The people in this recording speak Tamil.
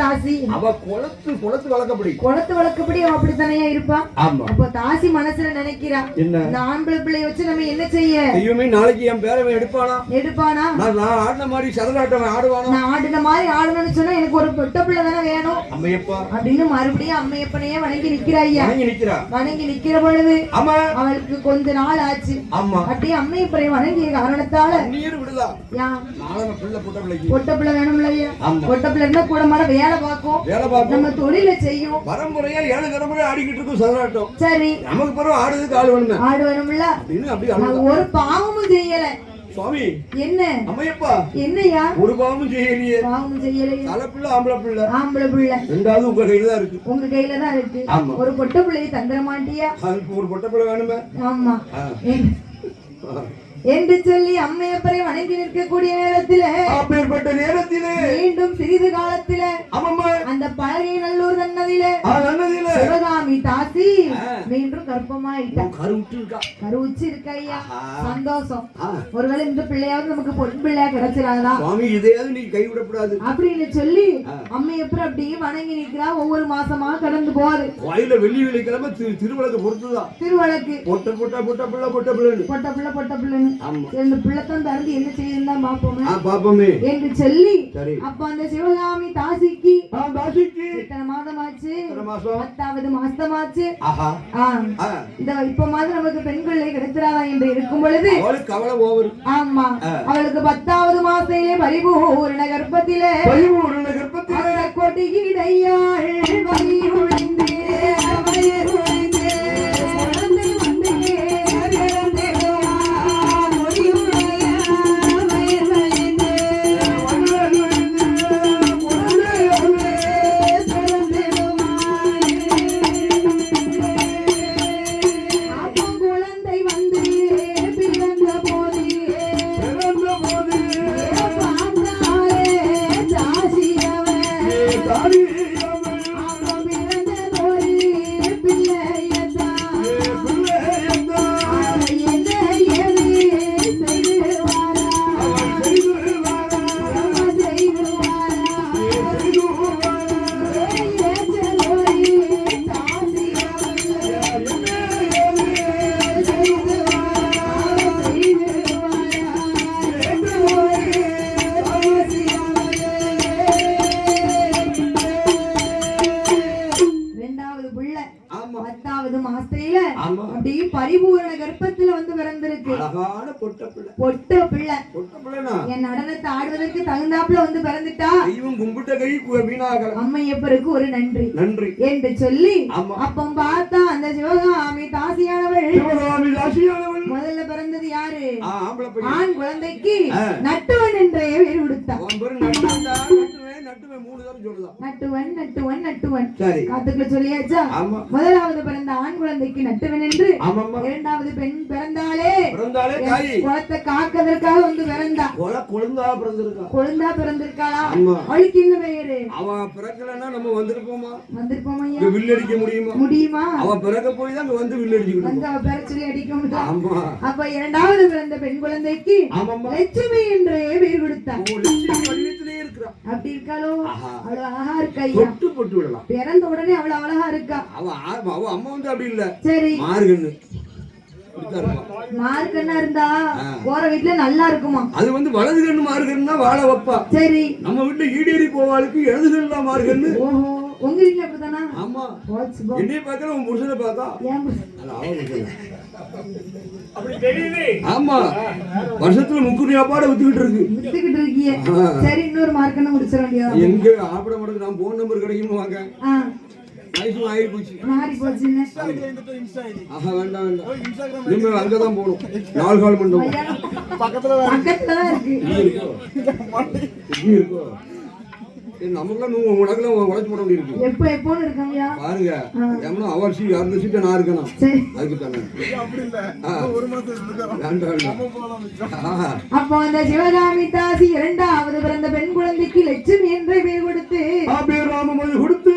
தாசி அவ குளத்து வழக்கப்படி அவ அப்படித்தானே இருப்பா. அப்ப தாசி மனசுல நினைக்கிறா, என்ன ஆம்பளை பிள்ளைய வச்சு நம்ம என்ன செய்ய, நாளைக்கு என் பேரவன் எடுப்பானா நான் ஆடின மாதிரி சதலாட்டம் ஆடுவானா, நான் ஆடின மாதிரி ஆடணும்னு சொன்னா எனக்கு ஒரு பொட்ட பிள்ளை தானே வேணும் அம்மையப்பா அப்படின்னு மறுபடியும் அம்மையப்பனையே வணங்கி நிக்கிறாய்யா. வணங்கி நிக்கிற பொழுது அவளுக்கு கொஞ்ச நாள் ஆச்சு. அப்படியே அம்மையப்பனை வணங்கிய காரணத்தால நீர் விடுதா பொட்ட பிள்ளை வேணும் இல்லையா. பொட்ட பிள்ளை இருந்தா கூட மாட வேலை பார்க்கும், நம்ம தொழில செய்யும். பரம்பரையா 7 தலைமுறை ஆடிக்கிட்டு இருக்கும் சதலாட்டம். சரி நமக்கு பிறகு ஆடுறதுக்கு ஆடு வேணும்ல அப்படின்னு ஒரு பாவமும் செய்யல. சுவாமி என்ன அம்மையப்பா என்னையா ஒரு பாவமும் செய்யலையே. தலைப்புள்ள ஆம்பளை பிள்ளை ரெண்டாவது உங்க கையில தான் இருக்கு. உங்க கையில தான் இருக்கு. ஒரு பொட்ட பிள்ளையை தந்துட மாட்டியா? ஒரு பொட்ட பிள்ளை வேணுமே. ஆமா என்று சொல்லி அம்மையப்பரை வணங்கி நிற்கக்கூடிய நேரத்திலே மீண்டும் சிறிது காலத்திலே அந்த பழகை நல்லூர் தன்னதிலே சிவகாமி தாசி மீண்டும் கர்ப்பமாயிட்டா. கருவுச்சு இருக்க ஐயா, சந்தோஷம். ஒருவேளை இந்த பிள்ளையாவது நமக்கு பொன் பிள்ளையா கிடைச்சிடாதா நீ கைவிடக்கூடாது அப்படின்னு சொல்லி அம்மையப்பர் அப்படியே வணங்கி நிற்கிறா. ஒவ்வொரு மாசமா கடந்து போகுது. கோயில வெள்ளிக்கிழமை திருவிளக்கு பொறுத்துதான். திருவிளக்கு பொட்ட பிள்ளைன்னு ரெண்டு பிள்ளைத்தான் பிறந்து என்ன செய்யுதுதான் பாப்போமே என்று சொல்லி அப்ப அந்த சிவகாமி தாசிக்கு இத்தனை மாதம் ஆச்சு, 10வது மாசமாச்சு. இப்ப மாதிரி நமக்கு பெண் பிள்ளை கிடைச்சிடாதா என்று இருக்கும் பொழுது ஆமா அவளுக்கு 10வது மாசத்திலே பரிபூரண கர்ப்பத்திலே கொடியிடையாள் பரிபூரண கர்ப்பத்துல வந்து பிறந்திருக்கு. பொட்ட பிள்ளை என் நடனத்தை ஆடுவதற்கு தகுந்தாப்புல வந்து பிறந்துட்டா அம்மையப்பருக்கு ஒரு நன்றி என்று சொல்லி அப்ப பார்த்தா அந்த சிவகாமி தாசியானவள் முதல்ல பிறந்தது யாரு? ஆண் குழந்தைக்கு நட்டுவன் என்ற பேர் கொடுத்தா. நட்டுவன் காத்துக்குள்ள சொல்லியாச்சா? முதலாவது பிறந்த ஆண் குழந்தைக்கு நட்டுவன் என்று, இரண்டாவது பெண் பிறந்தாலே குளத்தை காக்கிறதுக்காக வந்து பிறந்தா. கொழுந்தா பிறந்திருக்காளா? அவளுக்கு என்ன பெயரு? அவ பிறக்கலன்னா நம்ம வந்திருப்போமா? வில்லடிக்க முடியுமா? அவ பிறக்க போய் தான் வந்து வில்லடிச்சு அவ பிற சொல்லி அடிக்க முடியும். அப்ப இரண்டாவது பிறந்த பெண் குழந்தைக்கு லட்சுமி என்று பெயர் கொடுத்தா. அப்படி இருக்காளோ? அவ்வளவு அழகா இருக்கா. பிறந்த உடனே அவ்வளவு அழகா இருக்கா. அவ அம்மா வந்து அப்படி இல்ல. சரி மார்கண்ணா இருந்தா போற வீட்டுல நல்லா இருக்குமா? அது வந்து வலது கண்ணு மார்கண்ணா வாழ வைப்பா. சரி நம்ம வீட்டுல ஈடேறி போவாளுக்கு இடது கண்ணா மார்கண்ணு. உங்க வீட்டுல அப்படித்தானா? ஆமா என்னைய பாக்கல உன் புருஷனை பார்த்தா ஆமா வருஷத்துல 3 அப்பாட வித்துக்கிட்டு இருக்கீங்க. சரி இன்னொரு மார்க்கெண்ண முடிச்சிட வேண்டியதா? எங்க ஆப்பட மாட்டேங்குது. நான் போன் நம்பர் கிடைக்கும்னு வாங்க. அங்கதான் போகணும். 4 கால் மண்டபம் பக்கத்துல இருக்கோ. நமக்குலாம் உனக்குலாம் உழைச்சு போட முடியும். பாருங்க அவர் சீட் அந்த சீட்டை நான் இருக்கணும். அதுக்கு தானே அப்போ அந்த சிவகாமி தாசி இரண்டாவது பிறந்த பெண் குழந்தைக்கு லட்சுமி என்ற பெயர் கொடுத்து